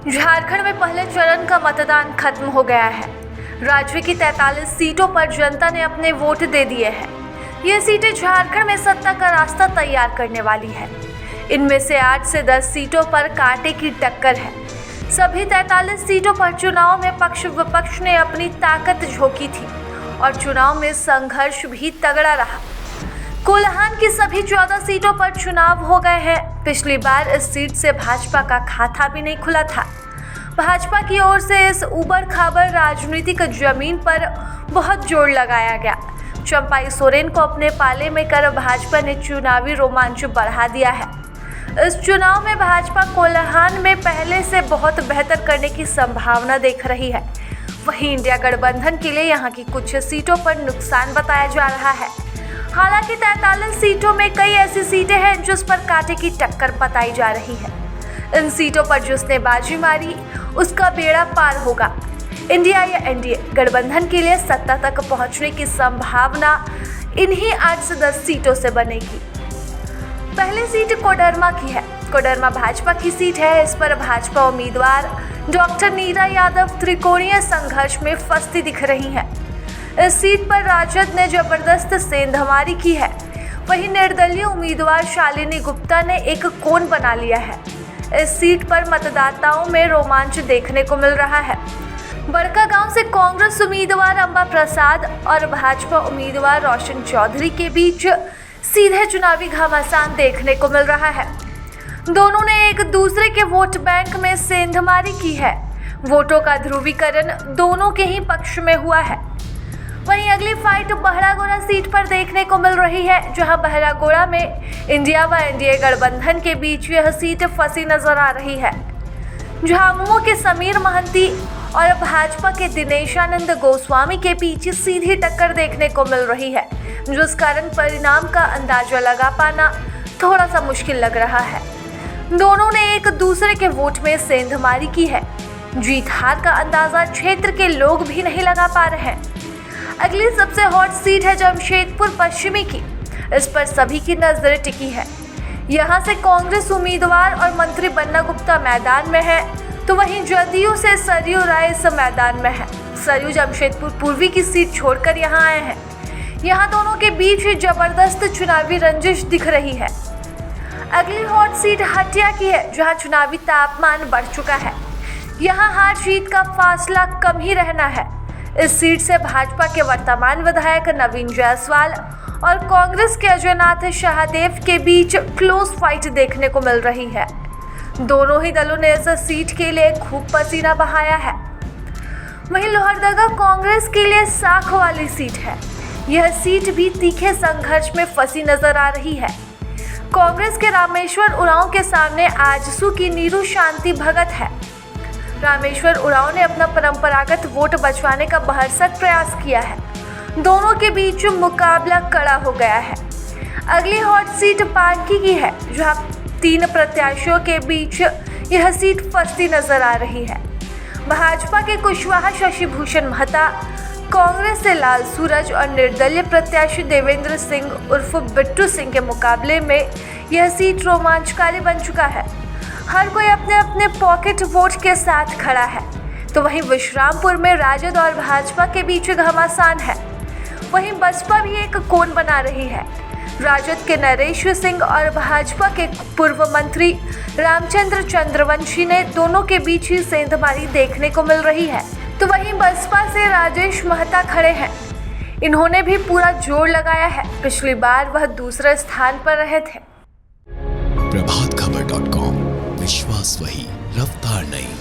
झारखंड में पहले चरण का मतदान खत्म हो गया है। राज्य की 43 सीटों पर जनता ने अपने वोट दे दिए हैं। ये सीटें झारखंड में सत्ता का रास्ता तैयार करने वाली है। इनमें से 8 से 10 सीटों पर कांटे की टक्कर है। सभी 43 सीटों पर चुनाव में पक्ष विपक्ष ने अपनी ताकत झोंकी थी और चुनाव में संघर्ष भी तगड़ा रहा। कोल्हान की सभी 14 सीटों पर चुनाव हो गए हैं। पिछली बार इस सीट से भाजपा का खाता भी नहीं खुला था। भाजपा की ओर से इस उबड़ खाबड़ राजनीतिक जमीन पर बहुत जोर लगाया गया। चंपाई सोरेन को अपने पाले में कर भाजपा ने चुनावी रोमांच बढ़ा दिया है। इस चुनाव में भाजपा कोल्हान में पहले से बहुत बेहतर करने की संभावना देख रही है। वहीं इंडिया गठबंधन के लिए यहाँ की कुछ सीटों पर नुकसान बताया जा रहा है। हालांकि 43 सीटों में कई ऐसी सीटें हैं जिस पर कांटे की टक्कर बताई जा रही है। इन सीटों पर जिसने बाजी मारी उसका बेड़ा पार होगा। इंडिया या एनडीए गठबंधन के लिए सत्ता तक पहुंचने की संभावना इन्हीं 8 से 10 सीटों से बनेगी। पहली सीट कोडरमा की है। कोडरमा भाजपा की सीट है। इस पर भाजपा उम्मीदवार डॉक्टर नीरा यादव त्रिकोणीय संघर्ष में फंसती दिख रही हैं। इस सीट पर राजद ने जबरदस्त सेंधमारी की है। वहीं निर्दलीय उम्मीदवार शालिनी गुप्ता ने एक कोण बना लिया है। इस सीट पर मतदाताओं में रोमांच देखने को मिल रहा है। बड़का गांव से कांग्रेस उम्मीदवार अंबा प्रसाद और भाजपा उम्मीदवार रोशन चौधरी के बीच सीधे चुनावी घमासान देखने को मिल रहा है। दोनों ने एक दूसरे के वोट बैंक में सेंधमारी की है। वोटों का ध्रुवीकरण दोनों के ही पक्ष में हुआ है। वहीं अगली फाइट बहरागोड़ा सीट पर देखने को मिल रही है, जहां बहरागोड़ा में इंडिया व एनडीए गठबंधन के बीच यह सीट फंसी नजर आ रही है। झामुमो के समीर महंती और भाजपा के दिनेशानंद गोस्वामी के बीच सीधी टक्कर देखने को मिल रही है, जिस कारण परिणाम का अंदाजा लगा पाना थोड़ा सा मुश्किल लग रहा है। दोनों ने एक दूसरे के वोट में सेंधमारी की है। जीत हार का अंदाजा क्षेत्र के लोग भी नहीं लगा पा रहे हैं। अगली सबसे हॉट सीट है जमशेदपुर पश्चिमी की। इस पर सभी की नजरें टिकी है। यहां से कांग्रेस उम्मीदवार और मंत्री बन्ना गुप्ता मैदान में है, तो वहीं जदयू से सरयू राय इस मैदान में है। सरयू जमशेदपुर पूर्वी की सीट छोड़कर यहां आए हैं। यहां दोनों के बीच जबरदस्त चुनावी रंजिश दिख रही है। अगली हॉट सीट हटिया की है, जहां चुनावी तापमान बढ़ चुका है। यहां हार जीत का फासला कम ही रहना है। इस सीट से भाजपा के वर्तमान विधायक नवीन जायसवाल और कांग्रेस के अजयनाथ शाहदेव के बीच क्लोज फाइट देखने को मिल रही है। दोनों ही दलों ने इस सीट के लिए खूब पसीना बहाया है। वहीं लोहरदगा कांग्रेस के लिए साख वाली सीट है। यह सीट भी तीखे संघर्ष में फंसी नजर आ रही है। कांग्रेस के रामेश्वर उरांव के सामने आजसू की नीरू शांति भगत है। रामेश्वर उरांव ने अपना परंपरागत वोट बचवाने का भरसक प्रयास किया है। दोनों के बीच मुकाबला कड़ा हो गया है। अगली हॉट सीट पानकी की है, जहां 3 प्रत्याशियों के बीच यह सीट फंसती नजर आ रही है। भाजपा के कुशवाहा शशिभूषण महता, कांग्रेस से लाल सूरज और निर्दलीय प्रत्याशी देवेंद्र सिंह उर्फ बिट्टू सिंह के मुकाबले में यह सीट रोमांचकारी बन चुका है। हर कोई अपने अपने पॉकेट वोट के साथ खड़ा है। तो वहीं विश्रामपुर में राजद और भाजपा के बीच घमासान है। वहीं बसपा भी एक कोण बना रही है। राजद के नरेश सिंह और भाजपा के पूर्व मंत्री रामचंद्र चंद्रवंशी ने दोनों के बीच ही सेंधमारी देखने को मिल रही है। तो वहीं बसपा से राजेश महता खड़े हैं। इन्होंने भी पूरा जोर लगाया है। पिछली बार वह दूसरे स्थान पर रहे थे। प्रभातखबर.com, विश्वास वही, रफ्तार नहीं।